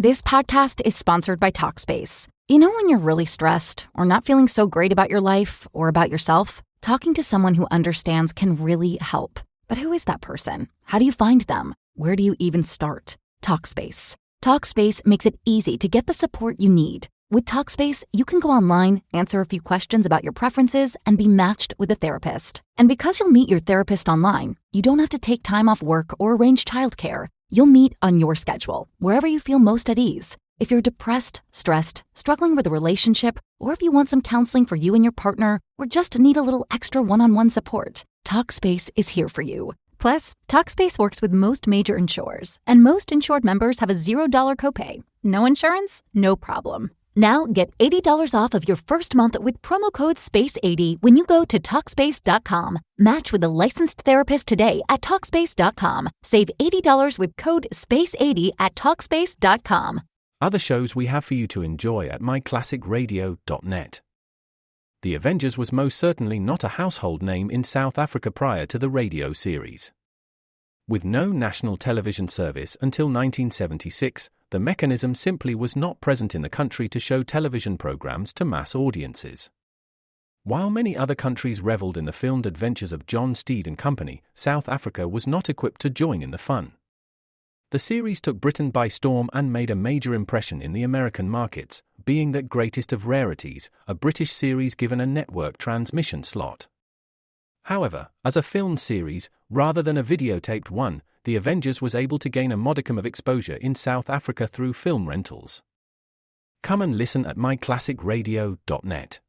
This podcast is sponsored by Talkspace. You know when you're really stressed or not feeling so great about your life or about yourself? Talking to someone who understands can really help. But who is that person? How do you find them? Where do you even start? Talkspace. Talkspace makes it easy to get the support you need. With Talkspace, you can go online, answer a few questions about your preferences, and be matched with a therapist. And because you'll meet your therapist online, you don't have to take time off work or arrange childcare. You'll meet on your schedule, wherever you feel most at ease. If you're depressed, stressed, struggling with a relationship, or if you want some counseling for you and your partner, or just need a little extra one-on-one support, Talkspace is here for you. Plus, Talkspace works with most major insurers, and most insured members have a $0 copay. No insurance? No problem. Now get $80 off of your first month with promo code SPACE80 when you go to Talkspace.com. Match with a licensed therapist today at Talkspace.com. Save $80 with code SPACE80 at Talkspace.com. Other shows we have for you to enjoy at myclassicradio.net. The Avengers was most certainly not a household name in South Africa prior to the radio series. With no national television service until 1976, the mechanism simply was not present in the country to show television programs to mass audiences. While many other countries reveled in the filmed adventures of John Steed and company, South Africa was not equipped to join in the fun. The series took Britain by storm and made a major impression in the American markets, being that greatest of rarities, a British series given a network transmission slot. However, as a film series, rather than a videotaped one, The Avengers was able to gain a modicum of exposure in South Africa through film rentals. Come and listen at myclassicradio.net.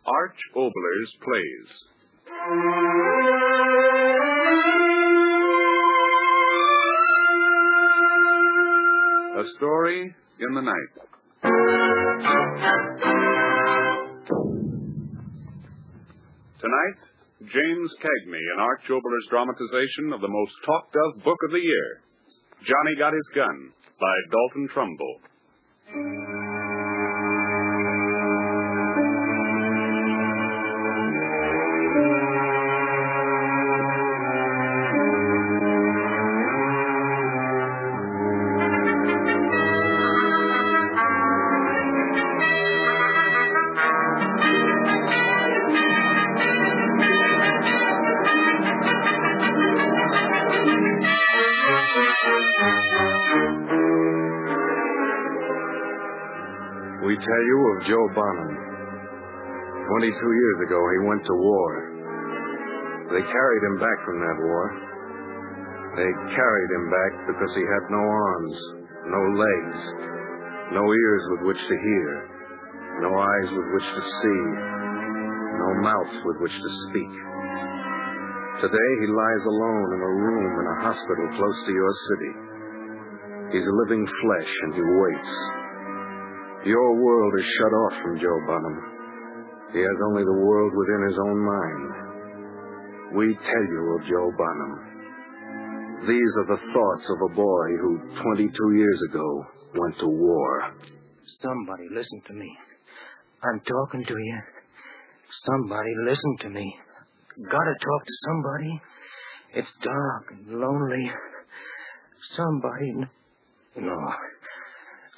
Arch Obolers plays. A Story in the Night. Tonight, James Cagney in Arch Oboler's dramatization of the most talked-of book of the year, Johnny Got His Gun, by Dalton Trumbull. We tell you of Joe Bonham. 22 years ago, he went to war. They carried him back from that war. They carried him back because he had no arms, no legs, no ears with which to hear, no eyes with which to see, no mouth with which to speak. Today, he lies alone in a room in a hospital close to your city. He's a living flesh, and he waits. Your world is shut off from Joe Bonham. He has only the world within his own mind. We tell you of Joe Bonham. These are the thoughts of a boy who 22 years ago went to war. Somebody listen to me. I'm talking to you. Somebody listen to me. Gotta talk to somebody. It's dark and lonely. Somebody... No.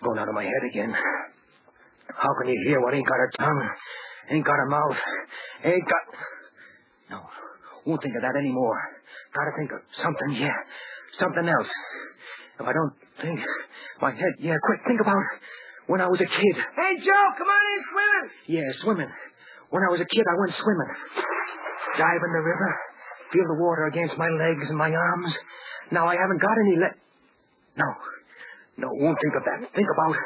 Going out of my head again. How can you hear what ain't got a tongue, ain't got a mouth, ain't got... No, won't think of that anymore. Gotta think of something, yeah, something else. If I don't think, my head, yeah, quick, think about when I was a kid. Hey, Joe, come on in swimming. Yeah, swimming. When I was a kid, I went swimming. Dive in the river, feel the water against my legs and my arms. Now I haven't got any No, won't think of that. Think about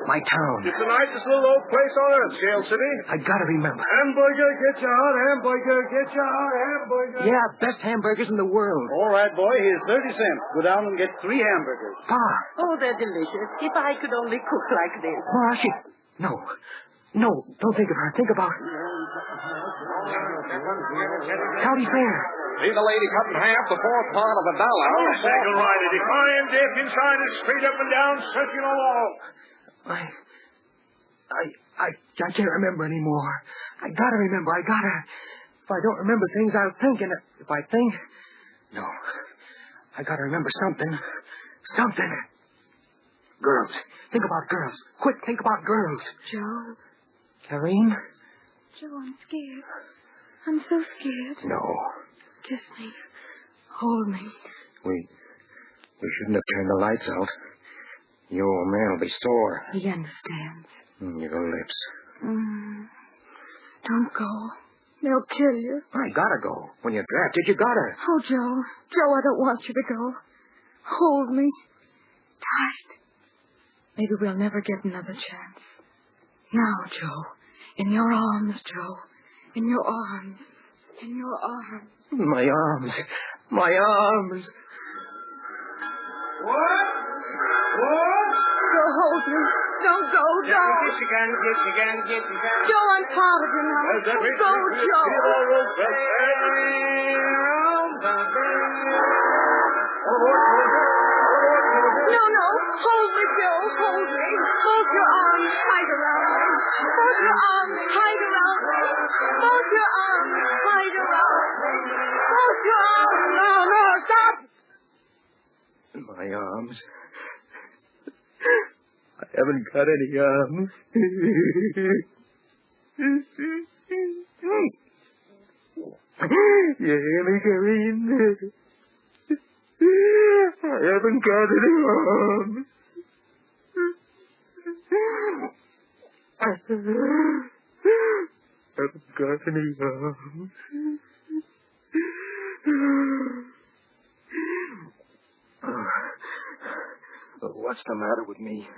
my town. It's the nicest little old place on earth, Scale City. I gotta remember. Hamburger, get your heart, hamburger, get your heart, hamburger. Yeah, best hamburgers in the world. All right, boy, here's 30 cents. Go down and get 3 hamburgers. Pa. Oh, they're delicious. If I could only cook like this. Ma, No, don't think of her. Think about... County Fair. See the lady cut in half the fourth part of $1. Motorcycle rider, defying death inside a straight up and down circular wall. I can't remember anymore. I gotta remember. If I don't remember things, I'll think, and if I think... No. I gotta remember something. Something. Girls. Think about girls. Quick, think about girls. Joe. Karine? Joe, I'm scared. I'm so scared. No. Kiss me. Hold me. We shouldn't have turned the lights out. Your old man will be sore. He understands. Your lips. Don't go. They'll kill you. I gotta go. When you're drafted, you gotta. Oh, Joe. Joe, I don't want you to go. Hold me. Tight. Maybe we'll never get another chance. Now, Joe. In your arms, Joe. In your arms. In your arms. My arms. My arms. What? Joe, hold me. Don't go, Joe. Get you can. Joe, I'm proud of you now. Don't go, Joe. No. Hold me, Joe. Hold me. Both your arms tight around me. Both your arms tight around me. Both your arms tight around me. Both your arms. No, stop. My arms. I haven't got any arms. You hear me, Karine? I haven't got any arms. I haven't got any arms. What's the matter with me?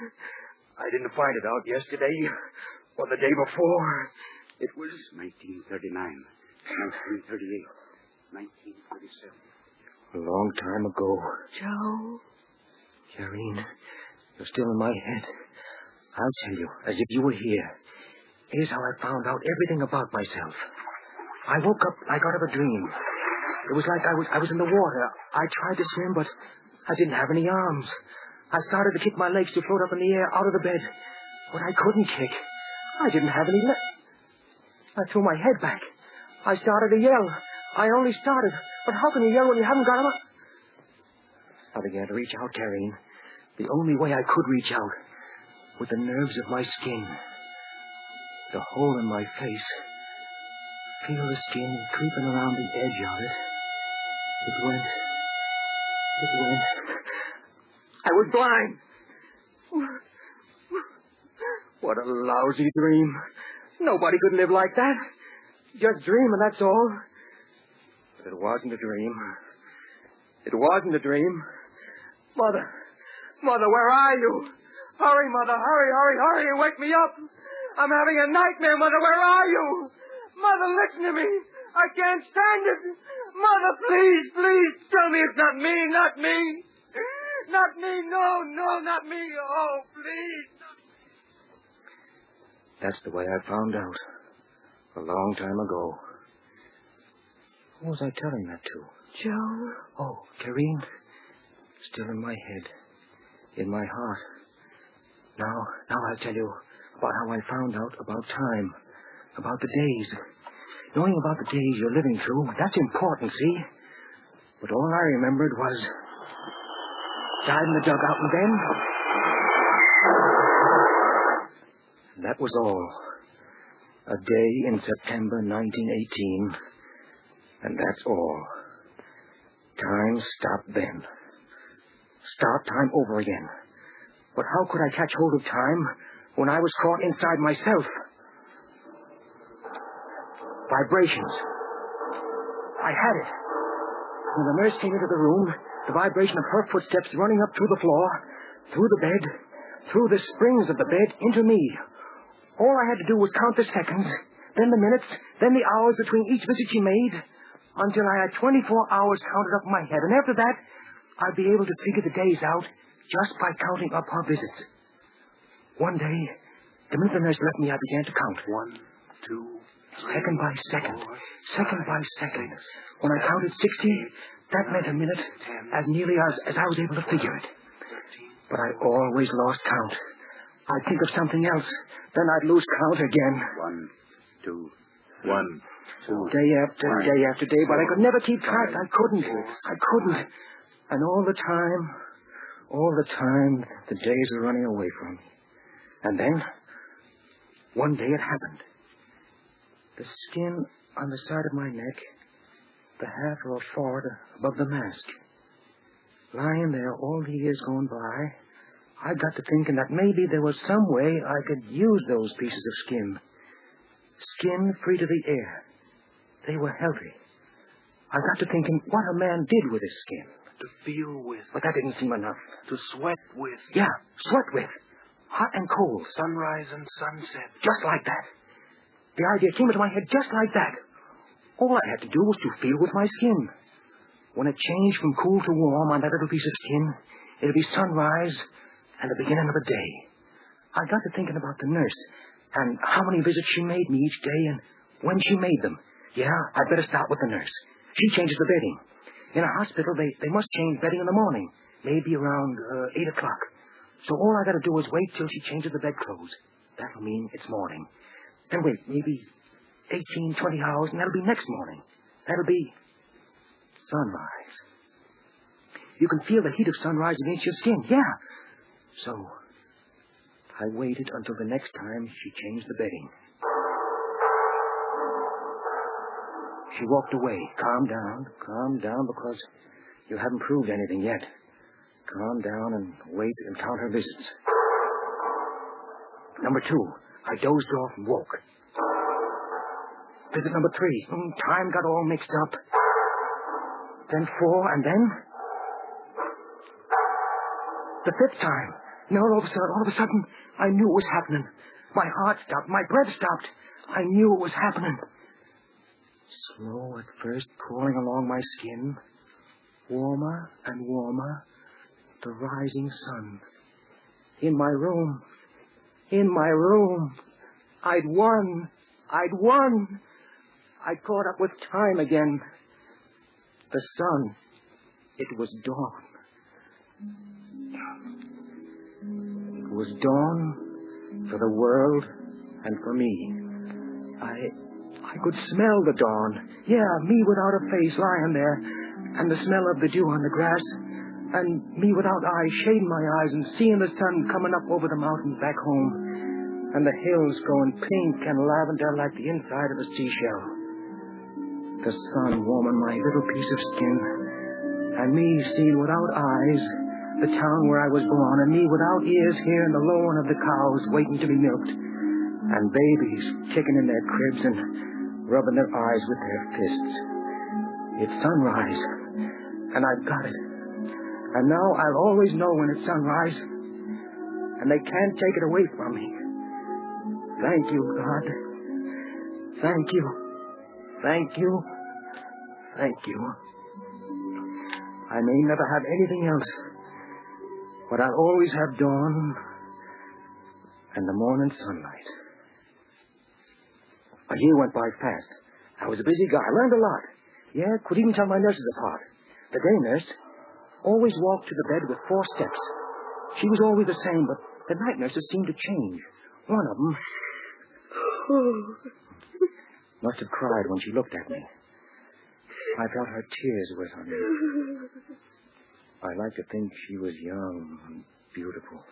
I didn't find it out yesterday or the day before. It was 1939, 1938, 1937. a long time ago. Joe. Karine, you're still in my head. I'll tell you, as if you were here. Here's how I found out everything about myself. I woke up like out of a dream. It was like I was in the water. I tried to swim, but I didn't have any arms. I started to kick my legs to float up in the air out of the bed, but I couldn't kick. I didn't have any legs. I threw my head back. I started to yell. I only started, but how can you yell when you haven't got 'em up? I began to reach out, Karine. The only way I could reach out, with the nerves of my skin. The hole in my face. Feel the skin creeping around the edge of it. It went. I was blind. What a lousy dream. Nobody could live like that. Just dream, and that's all. But it wasn't a dream. It wasn't a dream. Mother, where are you? Hurry, Mother, hurry, wake me up. I'm having a nightmare, Mother, where are you? Mother, listen to me. I can't stand it. Mother, please, tell me it's not me. Not me, no, not me. Oh, please. That's the way I found out. A long time ago. Who was I telling that to? Joe. Oh, Karine. Still in my head. In my heart. Now I'll tell you about how I found out about time. About the days. Knowing about the days you're living through, that's important, see? But all I remembered was... died in the dugout and then... that was all. A day in September 1918. And that's all. Time stopped then. Start time over again. But how could I catch hold of time when I was caught inside myself? Vibrations. I had it. When the nurse came into the room, the vibration of her footsteps running up through the floor, through the bed, through the springs of the bed, into me. All I had to do was count the seconds, then the minutes, then the hours between each visit she made, until I had 24 hours counted up in my head. And after that, I'd be able to figure the days out just by counting up her visits. One day, the minute the nurse left me, I began to count. 1, 2, 3, second by second, 4, 5, 6. When I counted 60, that meant a minute, 10, as nearly as I was able to figure it. 13, but I always lost count. I'd think of something else, then I'd lose count again. 1, 2, 1, Day after day after day, but I could never keep track. I couldn't. And all the time, the days were running away from me. And then, one day it happened. The skin on the side of my neck, the half or a fold above the mask, lying there all the years going by, I got to thinking that maybe there was some way I could use those pieces of skin. Skin free to the air. They were healthy. I got to thinking what a man did with his skin. To feel with. But that didn't seem enough. To sweat with. Yeah, sweat with. Hot and cold. Sunrise and sunset. Just like that. The idea came into my head just like that. All I had to do was to feel with my skin. When it changed from cool to warm on that little piece of skin, it'd be sunrise and the beginning of a day. I got to thinking about the nurse and how many visits she made me each day and when she made them. Yeah, I'd better start with the nurse. She changes the bedding. In a hospital, they must change bedding in the morning, maybe around 8 o'clock. So all I got to do is wait till she changes the bedclothes. That'll mean it's morning. Then wait, maybe 18, 20 hours, and that'll be next morning. That'll be sunrise. You can feel the heat of sunrise against your skin, yeah. So I waited until the next time she changed the bedding. She walked away. Calm down, because you haven't proved anything yet. Calm down and wait and count her visits. Number 2, I dozed off and woke. Visit number 3, time got all mixed up. Then 4, and then the 5th time. Now all of a sudden, I knew it was happening. My heart stopped. My breath stopped. I knew it was happening. Slow at first, crawling along my skin. Warmer and warmer. The rising sun. In my room. I'd won. I caught up with time again. The sun. It was dawn. It was dawn for the world and for me. I could smell the dawn. Yeah, me without a face lying there, and the smell of the dew on the grass, and me without eyes, shading my eyes and seeing the sun coming up over the mountains back home, and the hills going pink and lavender like the inside of a seashell. The sun warming my little piece of skin, and me seeing without eyes the town where I was born, and me without ears hearing the lowing of the cows waiting to be milked, and babies kicking in their cribs and rubbing their eyes with their fists. It's sunrise, and I've got it. And now I'll always know when it's sunrise, and they can't take it away from me. Thank you, God. Thank you. I may never have anything else, but I'll always have dawn and the morning sunlight. A year went by fast. I was a busy guy. I learned a lot. Yeah, could even tell my nurses apart. The day nurse always walked to the bed with 4 steps. She was always the same, but the night nurses seemed to change. One of them must have cried when she looked at me. I felt her tears wet on me. I like to think she was young and beautiful.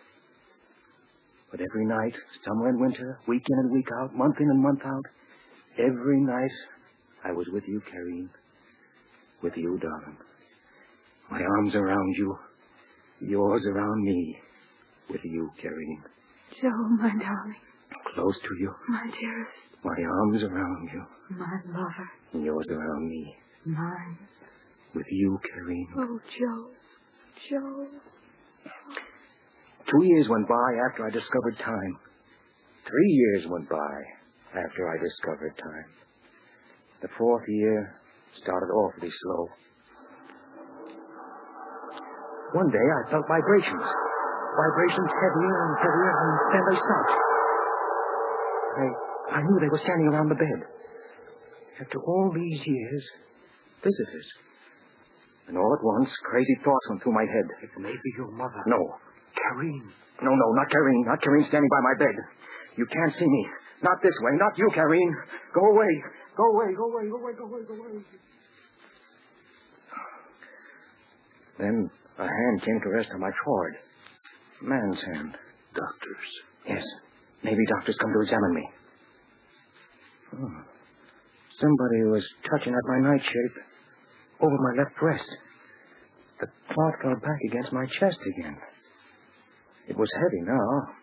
But every night, summer and winter, week in and week out, month in and month out, every night I was with you, Karine. With you, darling. My arms around you, yours around me. With you, Karine. Joe, my darling. Close to you. My dearest. My arms around you. My lover. Yours around me. Mine. With you, Karine. Oh, Joe. 2 years went by after I discovered time. 3 years went by after I discovered time. The 4th year started awfully slow. One day I felt vibrations. Vibrations heavier and heavier, and then they stopped. I knew they were standing around the bed. After all these years, visitors. And all at once, crazy thoughts went through my head. It may be your mother. No. Karine. No, not Karine. Not Karine standing by my bed. You can't see me. Not this way. Not you, Karine. Go away. Go away, go away, go away, go away, go away. Then a hand came to rest on my forehead. A man's hand. Doctors. Yes. Maybe doctors come to examine me. Oh. Somebody was touching at my nightshirt over my left breast. The cloth fell back against my chest again. It was heavy now,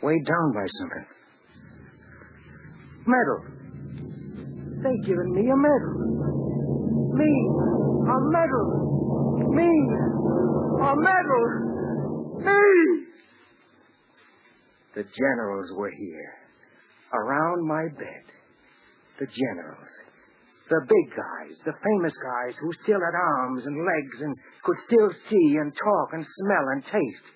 weighed down by something. Medal. They given me a medal. Me, a medal. Me, a medal. Me. The generals were here, around my bed. The generals. The big guys, the famous guys who still had arms and legs and could still see and talk and smell and taste.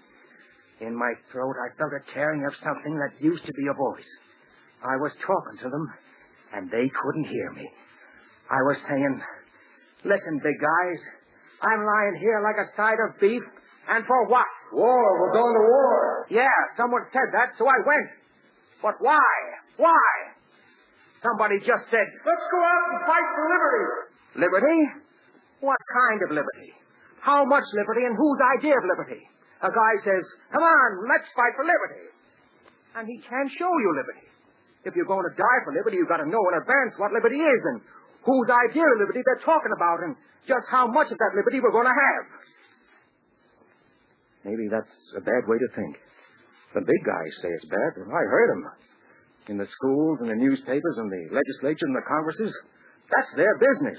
In my throat, I felt a tearing of something that used to be a voice. I was talking to them, and they couldn't hear me. I was saying, listen, big guys, I'm lying here like a side of beef, and for what? War. We're going to war. Yeah, someone said that, so I went. But why? Why? Somebody just said, Let's go out and fight for liberty. liberty? What kind of liberty? How much liberty and whose idea of liberty? A guy says, come on, let's fight for liberty. And he can't show you liberty. If you're going to die for liberty, you've got to know in advance what liberty is and whose idea of liberty they're talking about and just how much of that liberty we're going to have. Maybe that's a bad way to think. The big guys say it's bad, but I heard them. In the schools and the newspapers and the legislature and the congresses, that's their business.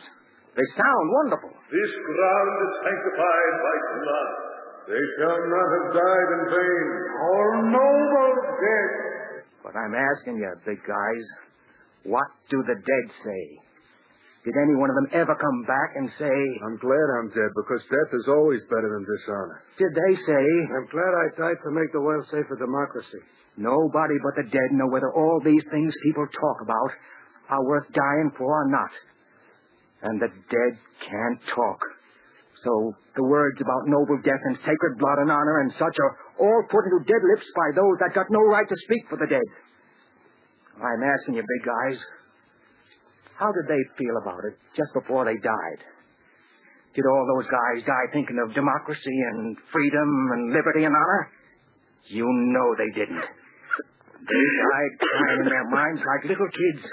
They sound wonderful. This ground is sanctified by blood. They shall not have died in vain. Our noble dead. But I'm asking you, big guys, what do the dead say? Did any one of them ever come back and say... I'm glad I'm dead, because death is always better than dishonor. Did they say... I'm glad I died to make the world safe for democracy. Nobody but the dead know whether all these things people talk about are worth dying for or not. And the dead can't talk. So the words about noble death and sacred blood and honor and such are all put into dead lips by those that got no right to speak for the dead. I'm asking you, big guys, how did they feel about it just before they died? Did all those guys die thinking of democracy and freedom and liberty and honor? You know they didn't. They died crying in their minds like little kids.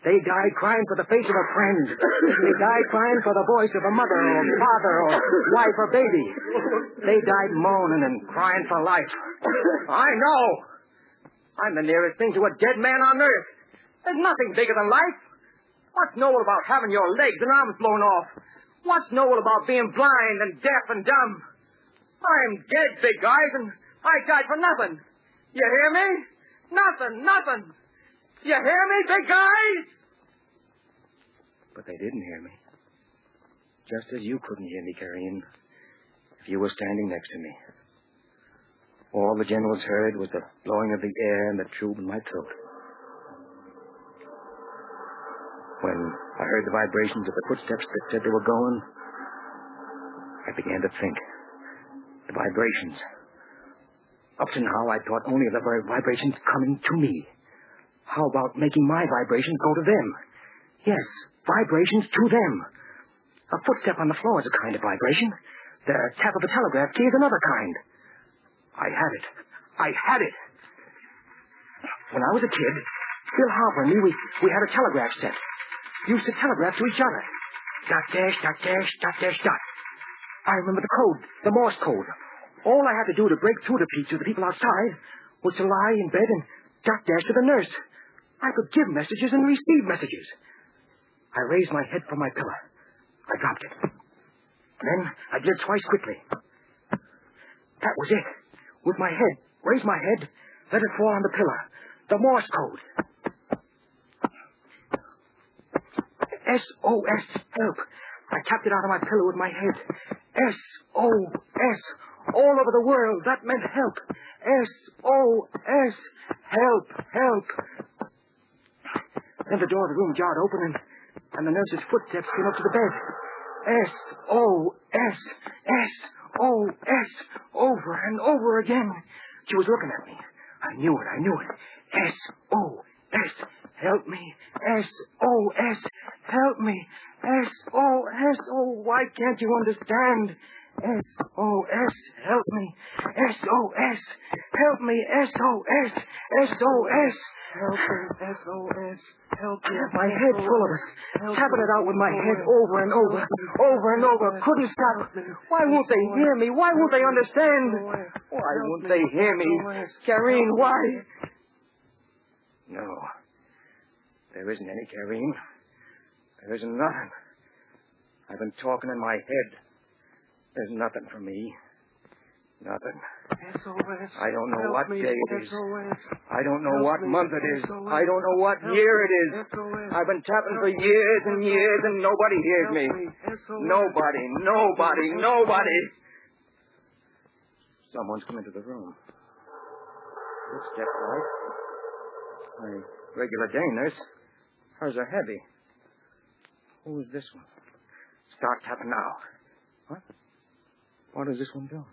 They died crying for the face of a friend. They died crying for the voice of a mother or father or wife or baby. They died moaning and crying for life. I know. I'm the nearest thing to a dead man on earth. There's nothing bigger than life. What's noble about having your legs and arms blown off? What's noble about being blind and deaf and dumb? I'm dead, big guys, and I died for nothing. You hear me? Nothing. You hear me, big guys? But they didn't hear me. Just as you couldn't hear me, Carrion, if you were standing next to me. All the generals heard was the blowing of the air and the tube in my throat. When I heard the vibrations of the footsteps that said they were going, I began to think. The vibrations. Up to now, I thought only of the vibrations coming to me. How about making my vibrations go to them? Yes, vibrations to them. A footstep on the floor is a kind of vibration. The tap of a telegraph key is another kind. I had it. When I was a kid, Bill Harper and me, we had a telegraph set. Used to telegraph to each other. Dot dash, dot dash, dot dash, dot. I remember the code, the Morse code. All I had to do to break through to the people outside was to lie in bed and dot dash to the nurse. I could give messages and receive messages. I raised my head from my pillow. I dropped it. Then I did it twice quickly. That was it. With my head, raised my head, let it fall on the pillow. The Morse code. SOS, help. I tapped it out of my pillow with my head. SOS. All over the world, that meant help. SOS. Help. Then the door of the room jarred open, and the nurse's footsteps came up to the bed. SOS. SOS. Over and over again. She was looking at me. I knew it. SOS. help me. SOS, help me. SOS, oh, why can't you understand? SOS, help me. SOS, help me. SOS, SOS. Help me, SOS, help me. My head's full of it. Tapping it out with my head over and over and over. Couldn't stop. Why won't they hear me? Why won't they understand? Why won't they hear me? Karine, why? No. There isn't any Karine. There isn't nothing. I've been talking in my head. There's nothing for me. Nothing. SOS. I don't know what day it is. SOS. I don't know what month it is. I don't know what year it is. I've been tapping for years and years and nobody hears me. Nobody. Someone's come into the room. Footsteps, right? My regular day nurse. Hers are heavy. Who is this one? Start tapping now. What? What is this one doing?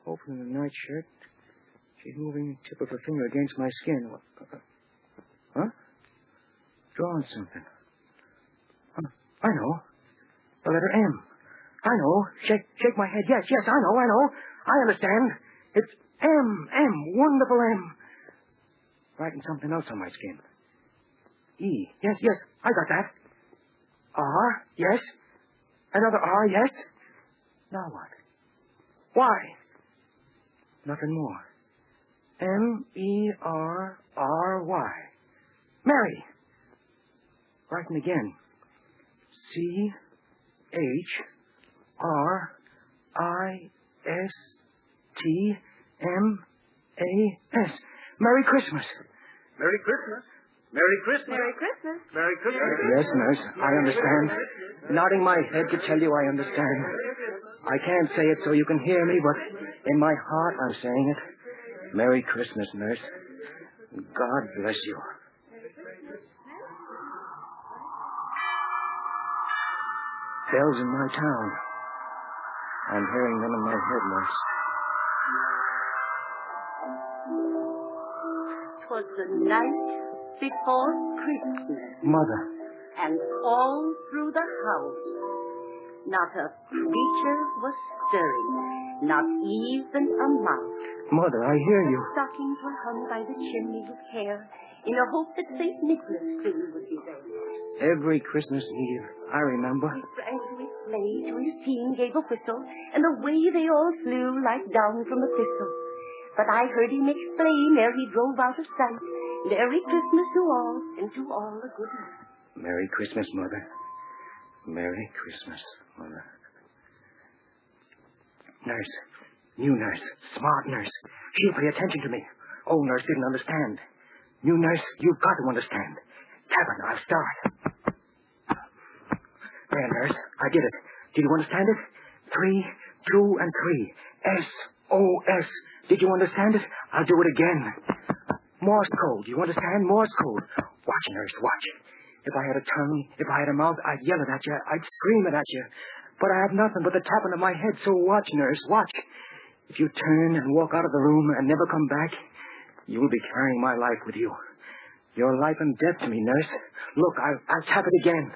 Opening the nightshirt. She's moving the tip of her finger against my skin. Huh? Drawing something. I know. The letter M. I know. Shake my head. Yes, I know. I understand. It's M. Wonderful M. Writing something else on my skin. E. Yes, I got that. R. Yes. Another R. Yes. Now what? Why? Nothing more. M-E-R-R-Y. Mary. Writing again. C-H-R-I-S-T-M-A-S. Merry Christmas. Merry Christmas. Merry Christmas. Merry Christmas. Merry Christmas. Yes, nurse, I understand. Nodding my head to tell you I understand. I can't say it so you can hear me, but in my heart I'm saying it. Merry Christmas, nurse. God bless you. Bells in my town. I'm hearing them in my head, nurse. 'Twas the night before Christmas. Mother. And all through the house, not a creature was stirring, not even a mouse. Mother, I hear you. Stockings were hung by the chimney with hair, in a hope that St. Nicholas soon would be there. Every Christmas Eve, I remember. He sprang to his sleigh, to his team gave a whistle, and away they all flew like down from a thistle. But I heard him exclaim ere he drove out of sight, Merry Christmas to all, and to all a good night. Merry Christmas, Mother. Merry Christmas, Mother. Nurse. New nurse. Smart nurse. She'll pay attention to me. Old nurse didn't understand. New nurse, you've got to understand. Tavern, I'll start. There, nurse. I did it. Did you understand it? 3, 2, and 3. SOS. Did you understand it? I'll do it again. Morse code. You understand? Morse code. Watch, nurse, watch. If I had a tongue, if I had a mouth, I'd yell it at you. I'd scream it at you. But I have nothing but the tapping of my head, so watch, nurse, watch. If you turn and walk out of the room and never come back, you will be carrying my life with you. You're life and death to me, nurse. Look, I'll tap it again.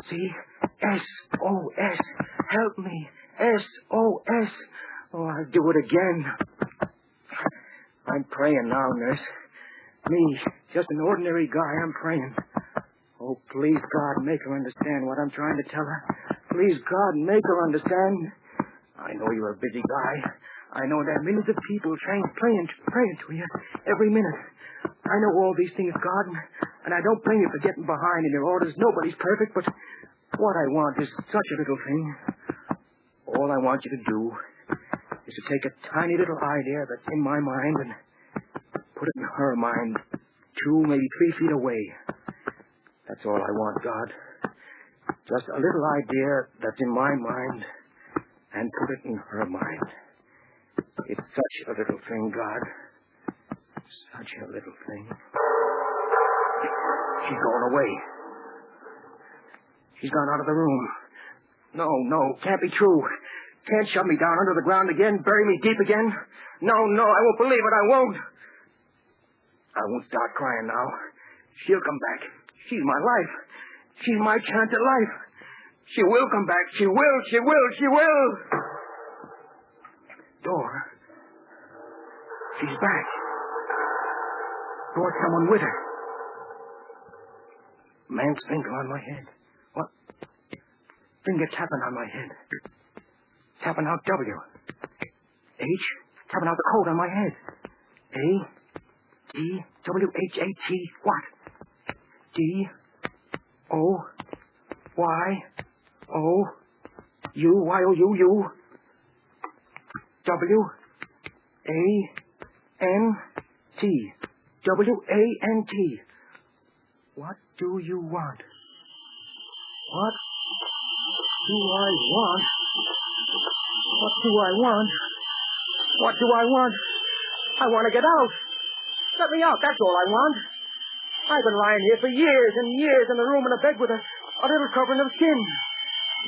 See? SOS. Help me. SOS. Oh, I'll do it again. I'm praying now, nurse. Me, just an ordinary guy, I'm praying. Oh, please, God, make her understand what I'm trying to tell her. Please, God, make her understand. I know you're a busy guy. I know there are millions of people praying to you every minute. I know all these things, God, and I don't blame you for getting behind in your orders. Nobody's perfect, but what I want is such a little thing. All I want you to do is to take a tiny little idea that's in my mind and put it in her mind 2, maybe 3 feet away. That's all I want, God. Just a little idea that's in my mind and put it in her mind. It's such a little thing, God. Such a little thing. She's going away. She's gone out of the room. No, can't be true. Can't shove me down under the ground again, bury me deep again. No, I won't believe it, I won't. I won't start crying now. She'll come back. She's my life. She's my chance at life. She will come back. She will. She will. She will. Dora. She's back. Brought someone with her. Man's finger on my head. What? Finger tapping on my head. Tapping out W. H. Tapping out the code on my head. A. D. W. H. A. T. What? D. O. Y. O. U. Y. O. U. U. W. A. N. T. W. A. N. T. What do you want? What do I want? What do I want? What do I want? I want to get out. Let me out, that's all I want. I've been lying here for years and years in a room in a bed with a little covering of skin.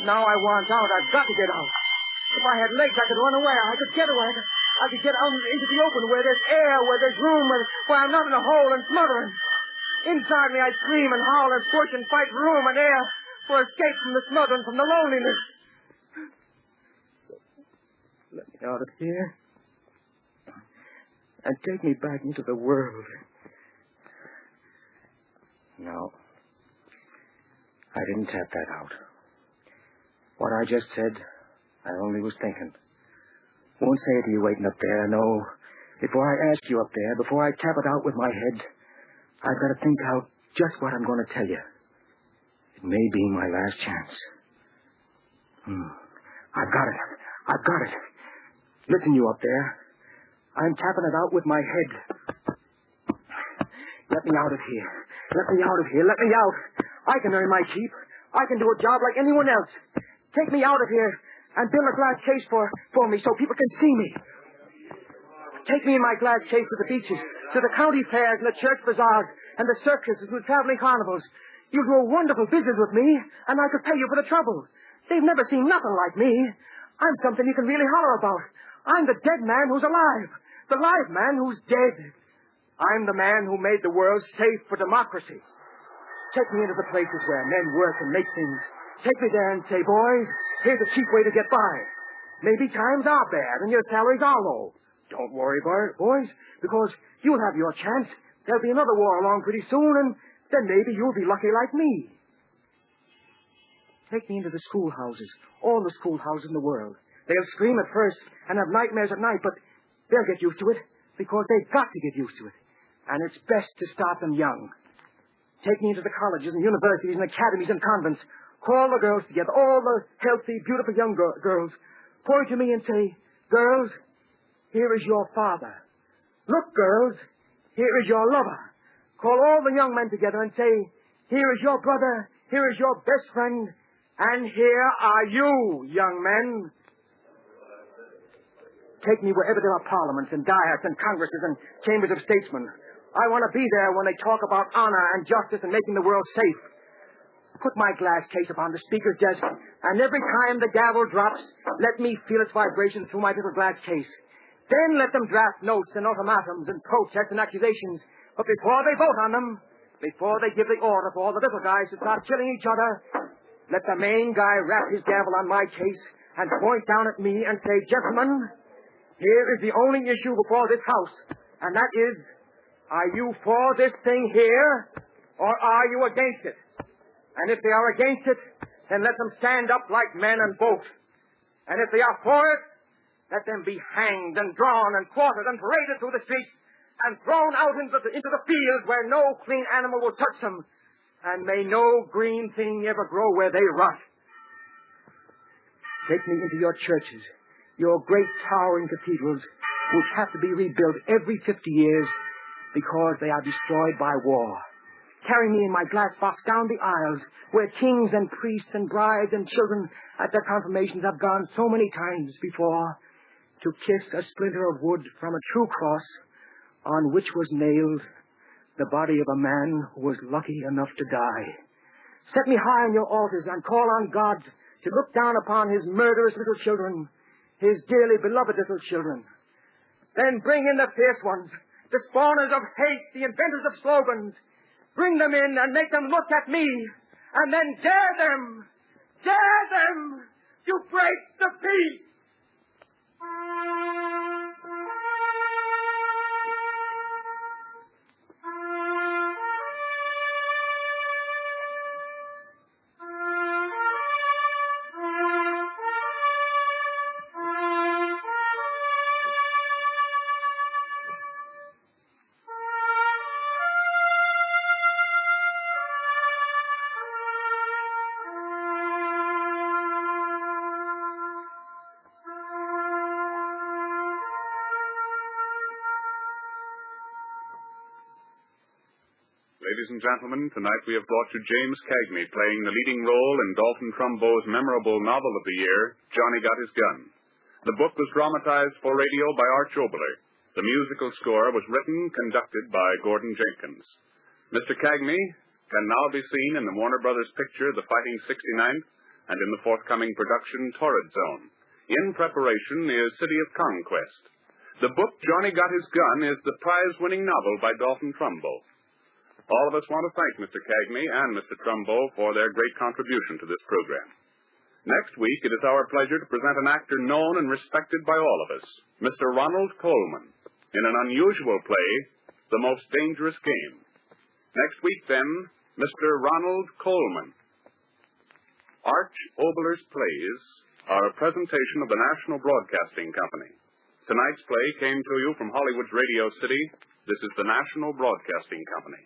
Now I want out. I've got to get out. If I had legs, I could run away. I could get away. I could get out into the open where there's air, where there's room, where I'm not in a hole and smothering. Inside me, I'd scream and howl and push and fight room and air for escape from the smothering, from the loneliness. Let me out of here and take me back into the world. No. I didn't tap that out. What I just said, I only was thinking. Won't say it to you waiting up there, no. Before I ask you up there, before I tap it out with my head, I've got to think out just what I'm going to tell you. It may be my last chance. I've got it. I've got it. Listen, you up there. I'm tapping it out with my head. Let me out of here. Let me out of here. Let me out. I can earn my keep. I can do a job like anyone else. Take me out of here and build a glass case for me so people can see me. Take me in my glass case to the beaches, to the county fairs and the church bazaars and the circuses and the traveling carnivals. You'll do a wonderful business with me, and I could pay you for the trouble. They've never seen nothing like me. I'm something you can really holler about. I'm the dead man who's alive, the live man who's dead. I'm the man who made the world safe for democracy. Take me into the places where men work and make things. Take me there and say, boys, here's a cheap way to get by. Maybe times are bad and your salaries are low. Don't worry, boys, because you'll have your chance. There'll be another war along pretty soon, and then maybe you'll be lucky like me. Take me into the schoolhouses, all the schoolhouses in the world. They'll scream at first and have nightmares at night, but they'll get used to it because they've got to get used to it. And it's best to start them young. Take me into the colleges and universities and academies and convents. Call the girls together, all the healthy, beautiful young girls. Point to me and say, girls, here is your father. Look, girls, here is your lover. Call all the young men together and say, here is your brother, here is your best friend, and here are you, young men. Take me wherever there are parliaments and diots and congresses and chambers of statesmen. I want to be there when they talk about honor and justice and making the world safe. Put my glass case upon the speaker's desk, and every time the gavel drops, let me feel its vibration through my little glass case. Then let them draft notes and ultimatums and protests and accusations. But before they vote on them, before they give the order for all the little guys to start killing each other, let the main guy rap his gavel on my case and point down at me and say, gentlemen, here is the only issue before this House, and that is, are you for this thing here, or are you against it? And if they are against it, then let them stand up like men and vote. And if they are for it, let them be hanged and drawn and quartered and paraded through the streets and thrown out into the fields where no clean animal will touch them, and may no green thing ever grow where they rot. Take me into your churches, your great towering cathedrals, which have to be rebuilt every 50 years because they are destroyed by war. Carry me in my glass box down the aisles where kings and priests and brides and children at their confirmations have gone so many times before to kiss a splinter of wood from a true cross on which was nailed the body of a man who was lucky enough to die. Set me high on your altars and call on God to look down upon his murderous little children, his dearly beloved little children. Then bring in the fierce ones, the spawners of hate, the inventors of slogans. Bring them in and make them look at me. And then dare them to break the peace. Ladies and gentlemen, tonight we have brought you James Cagney playing the leading role in Dalton Trumbo's memorable novel of the year, Johnny Got His Gun. The book was dramatized for radio by Arch Oboler. The musical score was written, conducted by Gordon Jenkins. Mr. Cagney can now be seen in the Warner Brothers picture The Fighting 69th and in the forthcoming production Torrid Zone. In preparation is City of Conquest. The book Johnny Got His Gun is the prize-winning novel by Dalton Trumbo. All of us want to thank Mr. Cagney and Mr. Trumbo for their great contribution to this program. Next week, it is our pleasure to present an actor known and respected by all of us, Mr. Ronald Colman, in an unusual play, The Most Dangerous Game. Next week, then, Mr. Ronald Colman. Arch Oboler's plays are a presentation of the National Broadcasting Company. Tonight's play came to you from Hollywood's Radio City. This is the National Broadcasting Company.